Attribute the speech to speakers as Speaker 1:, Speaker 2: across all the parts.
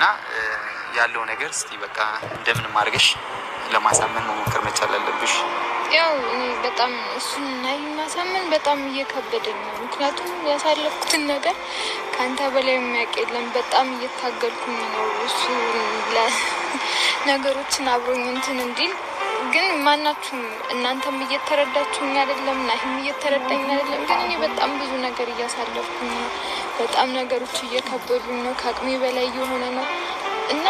Speaker 1: እና ያለው ነገር እስቲ በቃ እንደምንም አድርገሽ ለማሳመን መሞከር መቻል አለብሽ።
Speaker 2: ያው እኔ በጣም እሱን ማሳመን በጣም እየከበደኝ ነው። ምክንያቱም ያሳለፍኩትን ነገር ከአንተ በላይ የሚያውቅ የለም። በጣም እየታገልኩኝ ነው እሱ ነገሮችን አብሮኝ እንትን እንዲል። ግን ማናችሁም እናንተም እየተረዳችሁኝ አይደለም፣ ናሂም እየተረዳኝ አይደለም። ግን እኔ በጣም ብዙ ነገር እያሳለፍኩኝ ነው። በጣም ነገሮች እየከበዱኝ ነው። ከአቅሜ በላይ እየሆነ ነው እና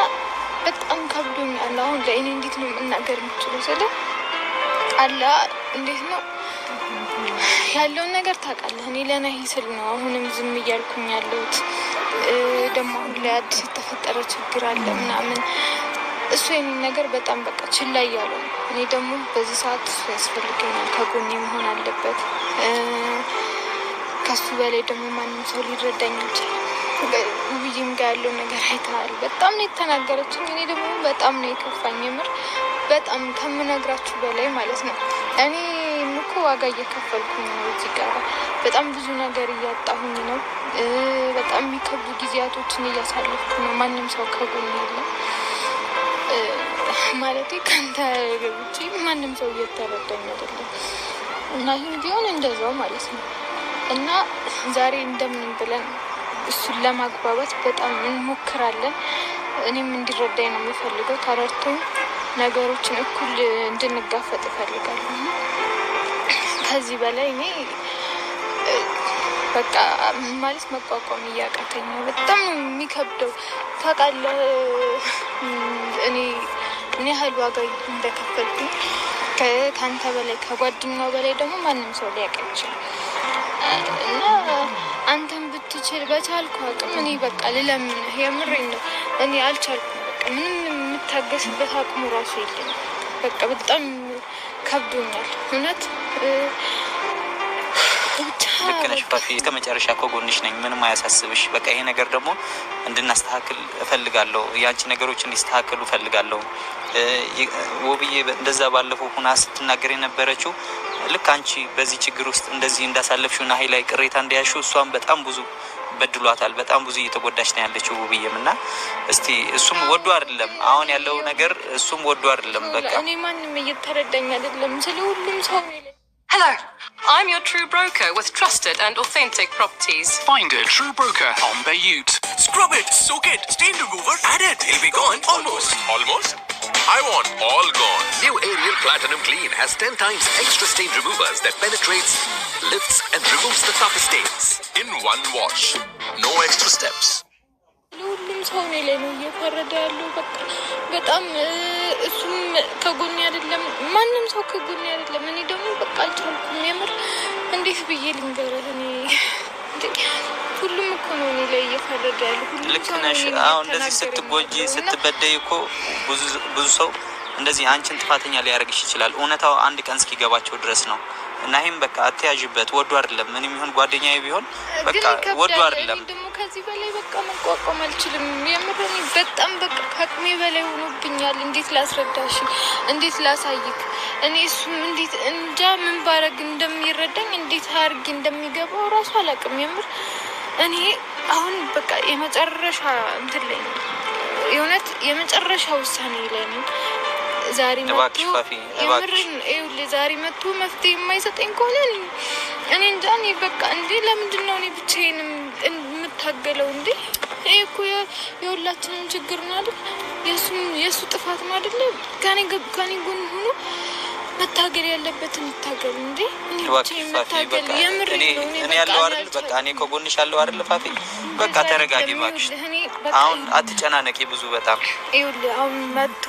Speaker 2: በጣም ከብዶኛል። አሁን ላይ እኔ እንዴት ነው መናገር የምችለው? ስለ አላ እንዴት ነው ያለውን ነገር ታውቃለህ። እኔ ለናሂ ስል ነው አሁንም ዝም እያልኩኝ ያለሁት። ደግሞ አሁን ላይ አዲስ የተፈጠረ ችግር አለ ምናምን። እሱ የኔን ነገር በጣም በቃ ችላ እያለው ነው። እኔ ደግሞ በዚህ ሰዓት እሱ ያስፈልገኛል፣ ከጎኔ መሆን አለበት። ከሱ በላይ ደግሞ ማንም ሰው ሊረዳኝ አልቻለም። ውብዬም ጋር ያለው ነገር አይተሃል። በጣም ነው የተናገረችኝ። እኔ ደግሞ በጣም ነው የከፋኝ፣ የምር በጣም ከምነግራችሁ በላይ ማለት ነው። እኔ እኮ ዋጋ እየከፈልኩኝ ነው እዚህ ጋር በጣም ብዙ ነገር እያጣሁኝ ነው። በጣም የሚከብዱ ጊዜያቶችን እያሳለፍኩ ነው። ማንም ሰው ከጎን የለም ማለት ከአንተ ውጪ ማንም ሰው እየተረዳኝ አይደለም። እና ይህም ቢሆን እንደዛው ማለት ነው። እና ዛሬ እንደምን ብለን እሱን ለማግባባት በጣም እንሞክራለን። እኔም እንዲረዳኝ ነው የምፈልገው። ተረድቶኝ ነገሮችን እኩል እንድንጋፈጥ እፈልጋለሁ። ከዚህ በላይ እኔ በቃ ማለት መቋቋም እያቃተኝ ነው። በጣም ነው የሚከብደው። ታውቃለህ እኔ ምን ያህል ዋጋ እንደከፈልኩኝ ከአንተ በላይ ከጓደኛው በላይ ደግሞ ማንም ሰው ሊያውቅ ይችላል። እና አንተም ብትችል በቻልኩ አቅም እኔ በቃ ልለምንህ፣ የምሬን ነው። እኔ አልቻልኩም። በቃ ምንም የምታገስበት አቅሙ ራሱ የለኝም። በቃ በጣም ከብዶኛል እውነት።
Speaker 1: ልክ ነሽ ፋፊ፣ እስከ መጨረሻ ከጎንሽ ነኝ። ምንም አያሳስብሽ። በቃ ይሄ ነገር ደግሞ እንድናስተካክል እፈልጋለሁ። ያንቺ ነገሮች እንዲስተካከሉ እፈልጋለሁ። ውብዬ እንደዛ ባለፈው ሁና ስትናገር የነበረችው ልክ አንቺ በዚህ ችግር ውስጥ እንደዚህ እንዳሳለፍሽው ናሂ ላይ ቅሬታ እንዲያሹ እሷም በጣም ብዙ በድሏታል። በጣም ብዙ እየተጎዳች ነው ያለችው ውብዬም። እና እስቲ እሱም ወዶ አይደለም አሁን ያለው ነገር፣ እሱም ወዶ አይደለም። በቃ
Speaker 2: እኔ ማንም እየተረዳኝ አይደለም። ስለ ሁሉም ሰው
Speaker 3: Hello, I'm your True Broker with trusted and authentic properties.
Speaker 4: Find a True Broker on Bayut.
Speaker 5: Scrub it, soak it, stain remover, add it. It'll be gone almost.
Speaker 6: Almost? I want all gone.
Speaker 5: New Ariel Platinum Clean has 10 times extra stain removers that penetrates, lifts and removes the toughest stains.
Speaker 6: In one wash. No extra steps.
Speaker 2: ሁሉም ሰው እኔ ላይ ነው እየፈረደ ያለው። በቃ በጣም እሱም ከጎኔ አይደለም፣ ማንም ሰው ከጎኔ አይደለም። እኔ ደግሞ በቃ አልቻልኩም። የምር እንዴት ብዬ ልንገርህ? እኔ ሁሉም እኮ ነው እኔ ላይ እየፈረደ ያለው።
Speaker 1: ልክ ነሽ። አሁን እንደዚህ ስትጎጂ ስትበደይ እኮ ብዙ ሰው እንደዚህ አንቺን ጥፋተኛ ሊያደርግሽ ይችላል። እውነታው አንድ ቀን እስኪገባቸው ድረስ ነው። እና ይሄም በቃ አትያዥበት። ወዶ አይደለም ምንም ይሁን ጓደኛዬ ቢሆን በቃ ወዶ አይደለም።
Speaker 2: ደግሞ ከዚህ በላይ በቃ መቋቋም አልችልም። የምረኝ በጣም በቃ ከአቅሜ በላይ ሆኖብኛል። እንዴት ላስረዳሽ? እንዴት ላሳይክ? እኔ እሱም እንዴት እንጃ ምን ባረግ እንደሚረዳኝ እንዴት አድርጌ እንደሚገባው ራሱ አላውቅም። የምር እኔ አሁን በቃ የመጨረሻ እንትን ላይ ነው፣ የእውነት የመጨረሻ ውሳኔ ላይ ነው። ዛሬ መጥቶ ዛሬ መጥቶ መፍትሄ የማይሰጠኝ ከሆነ እኔ እንጃ። እኔ በቃ እንዴ ለምንድን ነው እኔ ብቻዬን የምታገለው? እንዴ ይሄ እኮ የሁላችንም ችግር ነው አይደል? የእሱ ጥፋት ነው አይደል? ከኔ ጎን ሆኖ መታገል ያለበትን ይታገል። እንዴ እኔ
Speaker 1: ያለው አይደል? በቃ እኔ ከጎንሽ ያለው አይደል? ፋፊ በቃ ተረጋጊ እባክሽ። አሁን አትጨናነቂ ብዙ በጣም
Speaker 2: ይኸውልህ አሁን መጥቶ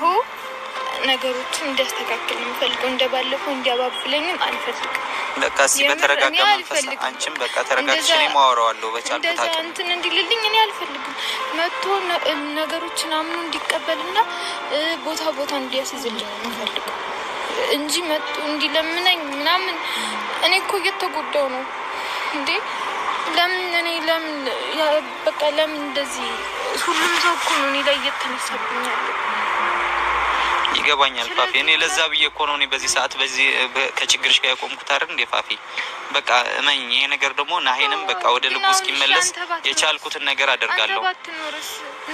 Speaker 2: ነገሮችን እንዲያስተካክል የምፈልገው፣ እንደባለፈው እንዲያባብለኝም አልፈልግም።
Speaker 1: በቃ እዚህ በተረጋጋ መንፈስ አንቺም በቃ ተረጋግሽ። እኔ ማወራዋለሁ በቻልኩት አቅም
Speaker 2: እንትን እንዲልልኝ እኔ አልፈልግም። መጥቶ ነገሮችን አምኖ እንዲቀበልና ቦታ እንዲያስይዝልኝ የምፈልገው እንጂ መጥቶ እንዲለምነኝ ምናምን። እኔ እኮ እየተጎዳው ነው እንዴ። ለምን በቃ ለምን እንደዚህ ሁሉም ሰው እኮ ነው እኔ ላይ እየተነሳብኛል።
Speaker 1: ይገባኛል ፋፊ። እኔ ለዛ ብዬ እኮ ነው እኔ በዚህ ሰዓት በዚህ ከችግርሽ ጋር ያቆምኩት አይደል እንዴ ፋፊ። በቃ እመኝ፣ ይሄ ነገር ደግሞ ናሂንም በቃ ወደ ልቡ እስኪመለስ የቻልኩትን ነገር አደርጋለሁ።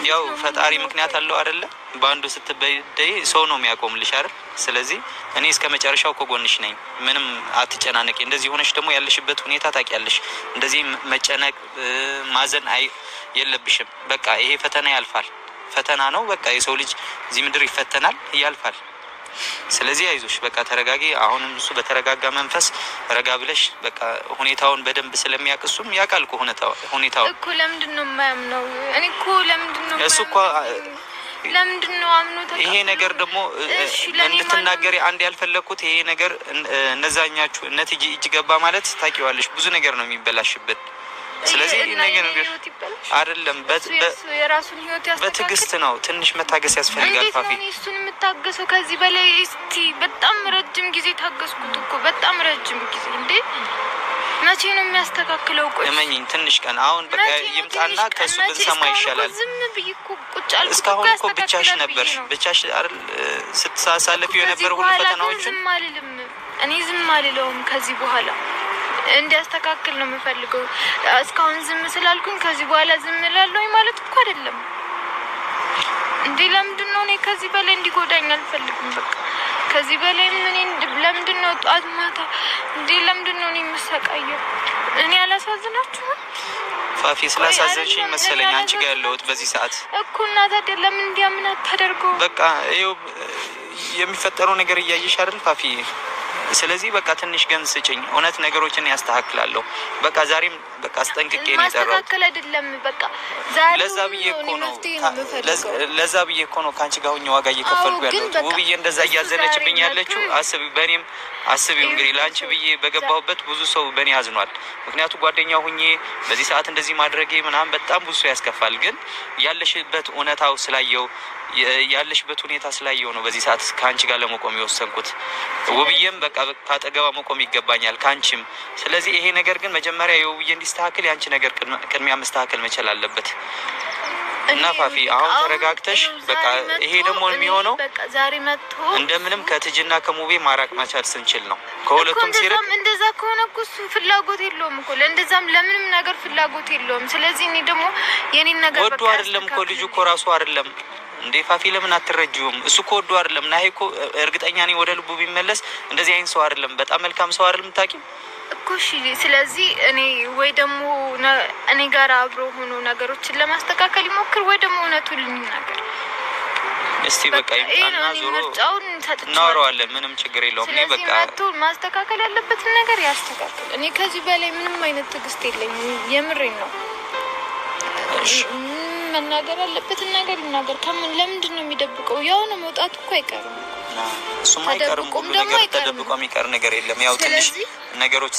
Speaker 1: ያው ፈጣሪ ምክንያት አለው አይደለ? በአንዱ ስትበደይ ሰው ነው የሚያቆምልሽ አይደል? ስለዚህ እኔ እስከ መጨረሻው ከጎንሽ ነኝ። ምንም አትጨናነቂ። እንደዚህ ሆነሽ ደግሞ ያለሽበት ሁኔታ ታውቂያለሽ። እንደዚህ መጨነቅ ማዘን የለብሽም። በቃ ይሄ ፈተና ያልፋል። ፈተና ነው በቃ የሰው ልጅ እዚህ ምድር ይፈተናል፣ ያልፋል። ስለዚህ አይዞሽ በቃ ተረጋጊ። አሁንም እሱ በተረጋጋ መንፈስ ረጋ ብለሽ በቃ ሁኔታውን በደንብ ስለሚያቅሱም ያውቃል እኮ ሁኔታውን
Speaker 2: እኮ። ለምንድን ነው የማያምነው? እኔ እኮ ለምንድን ነው
Speaker 1: እሱ እኮ
Speaker 2: ለምንድን ነው አምኖ ተቀበለ?
Speaker 1: ይሄ ነገር ደግሞ እንድትናገሪ አንድ ያልፈለኩት ይሄ ነገር እነዛኛችሁ እነትጂ እጅ ገባ ማለት ታውቂዋለሽ፣ ብዙ ነገር ነው የሚበላሽብን። ስለዚህ ነገር አይደለም
Speaker 2: የራሱን ህይወት ያስተካክል።
Speaker 1: በትዕግስት ነው፣ ትንሽ መታገስ ያስፈልጋል ፋፊ።
Speaker 2: እንዴት ነው እሱን የምታገሰው? ከዚህ በላይ እስቲ በጣም ረጅም ጊዜ ታገስኩት እኮ በጣም ረጅም ጊዜ። እንዴ መቼ ነው የሚያስተካክለው? ቆይ
Speaker 1: እመኚኝ፣ ትንሽ ቀን አሁን በቃ ይምጣና ከሱ ብንሰማ ይሻላል።
Speaker 2: ዝም ብዬ እኮ ቁጭ አልኩ።
Speaker 1: እስካሁን እኮ ብቻሽ ነበርሽ፣ ብቻሽ አይደል ስትሳሳለፊው የነበረ ሁሉ ፈተናዎች።
Speaker 2: ዝም አልልም እኔ፣ ዝም አልለውም ከዚህ በኋላ እንዲያስተካክል ነው የምፈልገው። እስካሁን ዝም ስላልኩኝ ከዚህ በኋላ ዝም እላለሁ ማለት እኮ አይደለም እንዴ። ለምንድን ነው እኔ ከዚህ በላይ እንዲጎዳኝ አልፈልግም። በቃ ከዚህ በላይ ለምንድን ነው ጠዋት ማታ እንዴ? ለምንድን ነው እኔ የምሰቃየው? እኔ አላሳዝናችሁም
Speaker 1: ፋፊ? ስላሳዘንሽኝ መሰለኝ አንቺ ጋር ያለሁት በዚህ ሰዓት
Speaker 2: እኮ። እና ታዲያ ለምን እንዲያምን አታደርገው?
Speaker 1: በቃ ይኸው የሚፈጠረው ነገር እያየሽ አይደል ፋፊ? ስለዚህ በቃ ትንሽ ገን ስጭኝ፣ እውነት ነገሮችን ያስተካክላለሁ። በቃ ዛሬም በቃ አስጠንቅቄ ነው የጠራሁት።
Speaker 2: ማስተካከል አይደለም በቃ ዛሬ
Speaker 1: ለዛ ብዬ እኮ ነው ካንቺ ጋር ሆኜ ዋጋ እየከፈልኩ ያለሁት። ውብዬ እንደዛ እያዘነችብኝ ያለችው አስቢ፣ በእኔም አስቢው እንግዲህ ለአንቺ ብዬ በገባሁበት ብዙ ሰው በእኔ አዝኗል። ምክንያቱም ጓደኛ ሁኜ በዚህ ሰዓት እንደዚህ ማድረጌ ምናምን በጣም ብዙ ሰው ያስከፋል። ግን ያለሽበት እውነታው ስላየው ያለሽበት ሁኔታ ስላየው ነው በዚህ ሰዓት ከአንቺ ጋር ለመቆም የወሰንኩት። ውብዬም በቃ ካጠገባ መቆም ይገባኛል ካንቺም። ስለዚህ ይሄ ነገር ግን መጀመሪያ የውብዬ እንዲስተካከል የአንቺ ነገር ቅድሚያ መስተካከል መቻል አለበት። እና ፋፊ አሁን ተረጋግተሽ በቃ ይሄ ደግሞ የሚሆነው
Speaker 2: ዛሬ መጥቶ
Speaker 1: እንደምንም ከትጅና ከሙቤ ማራቅ መቻል ስንችል ነው። ከሁለቱም ሲርቅ
Speaker 2: እንደዛ ከሆነ እኮ እሱ ፍላጎት የለውም እኮ ለእንደዛም ለምንም ነገር ፍላጎት የለውም። ስለዚህ እኔ ደግሞ የኔን ነገር
Speaker 1: ወዶ አይደለም እኮ ልጁ እኮ ራሱ አይደለም እንዴ ፋፊ፣ ለምን አትረጂውም? እሱ እኮ ወዶ አይደለም። ናሂ እኮ እርግጠኛ ነኝ ወደ ልቡ ቢመለስ እንደዚህ አይነት ሰው አይደለም። በጣም መልካም ሰው አይደለም ታውቂው
Speaker 2: እኮ። እሺ ስለዚህ እኔ ወይ ደግሞ እኔ ጋር አብሮ ሆኖ ነገሮችን ለማስተካከል ይሞክር ወይ ደግሞ እውነቱን ልንናገር።
Speaker 1: እስቲ በቃ ይምጣና ዞሮ እናወራዋለን። ምንም ችግር የለውም። እኔ በቃ
Speaker 2: ማስተካከል ያለበትን ነገር ያስተካክል። እኔ ከዚህ በላይ ምንም አይነት ትዕግስት የለኝም። የምሬን ነው። መናገር ያለበትን ነገር ይናገር። ከምን ለምንድን ነው የሚደብቀው? ያው ነው መውጣቱ እኮ አይቀርም።
Speaker 1: እሱም አይቀርም። ሁሉ ነገር ተደብቆ የሚቀር ነገር የለም። ያው ትንሽ ነገሮች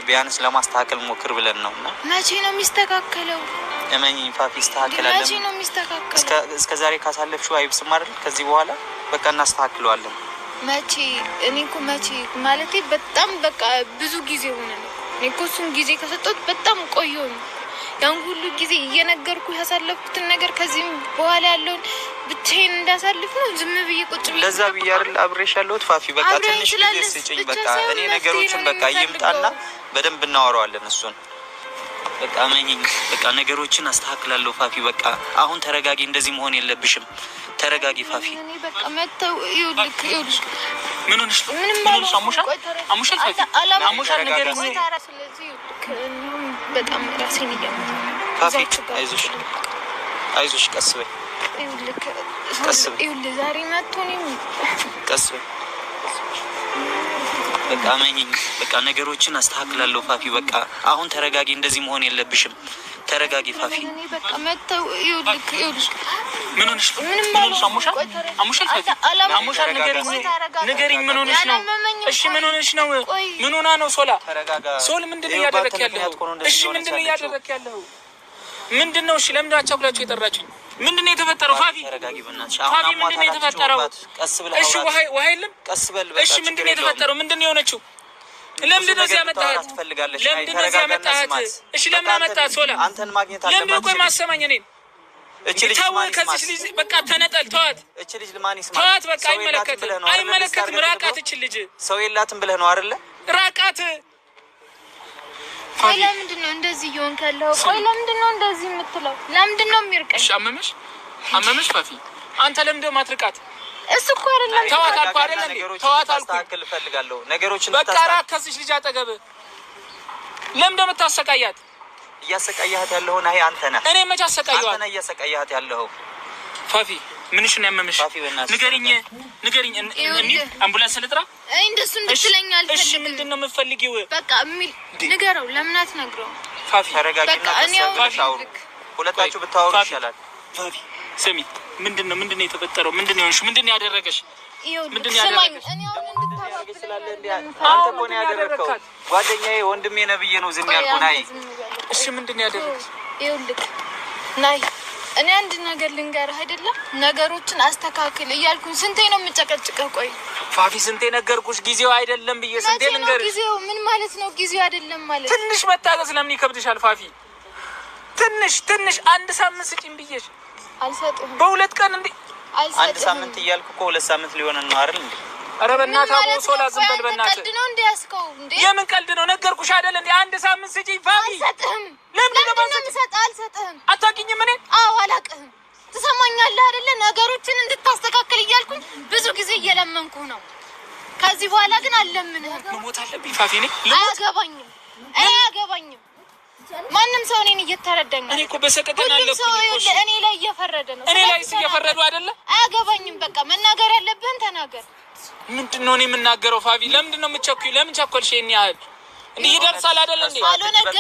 Speaker 1: ቢያንስ ለማስተካከል ሞክር ብለን ነው። እና
Speaker 2: መቼ ነው የሚስተካከለው?
Speaker 1: እመኚኝ ፋፊ ይስተካከላል።
Speaker 2: መቼ ነው የሚስተካከለው?
Speaker 1: እስከ ዛሬ ካሳለፍሽው አይብስም አይደል? ከዚህ በኋላ በቃ እናስተካክለዋለን።
Speaker 2: መቼ እኔ እኮ መቼ ማለቴ በጣም በቃ ብዙ ጊዜ ሆነ ነው። እኔ እኮ እሱን ጊዜ ከሰጠሁት በጣም ቆየሁ ነው። ያን ሁሉ ጊዜ እየነገርኩ ያሳለፍኩትን ነገር ከዚህም በኋላ ያለውን ብቻዬን እንዳሳልፍ ነው ዝም ብዬ ቁጭ ብዬ።
Speaker 1: ለዛ ብዬ አይደል አብሬሽ ያለሁት ፋፊ። በቃ ትንሽ ጊዜ ስጭኝ። በቃ እኔ ነገሮችን በቃ ይምጣና በደንብ እናወራዋለን እሱን። በቃ እመኚኝ፣ በቃ ነገሮችን አስተካክላለሁ ፋፊ። በቃ አሁን ተረጋጊ። እንደዚህ መሆን የለብሽም። ተረጋጊ ፋፊ።
Speaker 2: እኔ በቃ መተው ይውልክ
Speaker 1: ምን ሆነሽ ነው?
Speaker 2: ምንም
Speaker 1: ሆነሽ? አሙሻል ፋፊ፣ አሙሻል ነገር ነው።
Speaker 2: ስለዚህ በጣም ራሴን እያመመኝ
Speaker 1: ፋፊ፣ አይዞሽ፣ ቀስ በይ፣ ቀስ በይ።
Speaker 2: ዛሬ መጥቶ እኔም
Speaker 1: ቀስ በይ። በቃ እመኚኝ፣ በቃ ነገሮችን አስተካክላለሁ ፋፊ። በቃ አሁን ተረጋጊ። እንደዚህ መሆን የለብሽም። ተረጋጊ ፋፊ።
Speaker 2: እኔ በቃ መተው ይውልክ
Speaker 1: ምን ሆነሽ ነው? አሙሻል ፋፊ፣ አሙሻል ንገሪኝ። ምን ሆነሽ ነው? እሺ ምን ሆነሽ ነው? ምን ሆና ነው? ሶል ምንድን ነው እያደረክ ያለኸው? እሺ ምንድን ነው እያደረክ ያለኸው? ምንድን ነው? እሺ ለምንድን አቻኩላችሁ የጠራችሁኝ? ምንድን ነው የተፈጠረው? ፋፊ ፋፊ ምንድን ነው የተፈጠረው? እሺ ውሃ የለም? እሺ ምንድን ነው የተፈጠረው? ምንድን ነው የሆነችው? ለምንድን ነው እዚህ ያመጣሃት? ለምንድን ነው እዚህ ያመጣሃት? እሺ ለምን አመጣሃት? ሶላ
Speaker 7: አንተን ማግኘት አለባት።
Speaker 1: ለምን ቆይ ማሰማኝ እኔን እቺ ልጅ ማን ይስማት?
Speaker 7: ከዚህ ልጅ በቃ ተነጠል ተዋት።
Speaker 1: እቺ ልጅ ማን ይስማት?
Speaker 7: ተዋት በቃ አይመለከትም። ራቃት እቺ ልጅ
Speaker 1: ሰው የላትም ብለህ ነው አይደለ?
Speaker 7: ራቃት።
Speaker 2: ቆይ ለምንድን ነው እንደዚህ እየሆንክ ያለው? ቆይ ለምንድን ነው እንደዚህ የምትለው? ለምንድን ነው የሚርቀኝ?
Speaker 7: አመመሽ ፋፊ፣ አንተ ለምንድን ነው ማትርቃት?
Speaker 2: እሱ እኮ አይደለም
Speaker 7: ተዋት አልኩ አይደል እንዴ? ተዋት አልኩ።
Speaker 1: ታስተካክል እፈልጋለሁ ነገሮችን
Speaker 7: በቃ ራካስሽ ልጅ አጠገብ ለምን እንደምታሰቃያት?
Speaker 1: እያሰቃያት ያለኸው ነህ አንተ ነህ።
Speaker 7: እኔ መች አሰቃያት?
Speaker 1: አንተ ነህ እያሰቃያት ያለኸው።
Speaker 7: ፋፊ ምንሽ ነው ያመመሽ? ንገሪኝ። አምቡላንስ ልጥራ?
Speaker 2: እንደሱ እንድትለኝ አልፈልግም።
Speaker 7: እሺ ምንድን ነው የምትፈልጊው?
Speaker 2: በቃ ንገረው። ለምን አትነግረው?
Speaker 7: ፋፊ
Speaker 1: ተረጋጊና ተሳውሩ። ሁለታችሁ ብታወሩ ይሻላል።
Speaker 7: ፋፊ ስሚ፣ ምንድን ነው የተፈጠረው? ምንድን ነው የሆንሽ? ምንድን ነው ያደረገሽ?
Speaker 2: ምንድን ነው ያደረገሽ?
Speaker 1: አንተ እኮ ነው ያደረከው። ጓደኛዬ ወንድሜ ነብዬ ነው ዝም ያልኩህ። ናይ
Speaker 7: እሺ ምንድን ነው ያደረገሽ?
Speaker 2: ይኸውልህ ናይ እኔ አንድ ነገር ልንገርህ አይደለም፣ ነገሮችን አስተካክል እያልኩኝ ስንቴ ነው የምጨቀጭቀው? ቆይ
Speaker 7: ፋፊ ስንቴ ነገርኩሽ? ጊዜው አይደለም ብዬ ስንቴ ልንገርሽ?
Speaker 2: ጊዜው ምን ማለት ነው? ጊዜው አይደለም ማለት
Speaker 7: ትንሽ መታገስ ለምን ይከብድሻል ፋፊ? ትንሽ አንድ ሳምንት ስጪኝ ብዬሽ
Speaker 2: አልሰጥህም።
Speaker 7: በሁለት ቀን እንዴ?
Speaker 1: አንድ ሳምንት እያልኩ እኮ 2 ሳምንት ሊሆን ነው አይደል እንዴ?
Speaker 7: ኧረ በእናትህ አቦ ሶላ ዝም በል በእናትህ።
Speaker 2: ቀልድ ነው እንዴ ያስከው እንዴ?
Speaker 7: የምን ቀልድ ነው? ነገርኩሽ አይደል እንዴ? አንድ ሳምንት ስጪኝ ፋፊ።
Speaker 2: አልሰጥህም።
Speaker 7: ለምን ነው
Speaker 2: የምሰጥህ? አልሰጥህም።
Speaker 7: አታውቂኝም እኔ?
Speaker 2: አዎ አላውቅህም። ትሰማኛለህ አይደለ? ነገሮችን እንድታስተካክል እያልኩኝ ብዙ ጊዜ እየለመንኩህ ነው። ከዚህ በኋላ ግን አልለምንህም።
Speaker 7: መሞት አለብኝ ፋፊ። እኔ
Speaker 2: አያገባኝም። ማንም ሰው እኔን እየተረዳኝ ነው።
Speaker 7: እኔ እኮ በሰቀቀን አለኩኝ እኮ።
Speaker 2: እኔ ላይ እየፈረደ ነው።
Speaker 7: እኔ ላይ እየፈረዱ አይደለ?
Speaker 2: አያገባኝም። በቃ መናገር ያለብህን ተናገር።
Speaker 7: ምንድን ነው እኔ የምናገረው ፋፊ? ለምንድን ነው የምትቸኩይው? ለምን ቸኮልሽ? ይሄን ያህል እንዲህ ይደርሳል አይደል እንዴ?
Speaker 2: አልሆነ ግን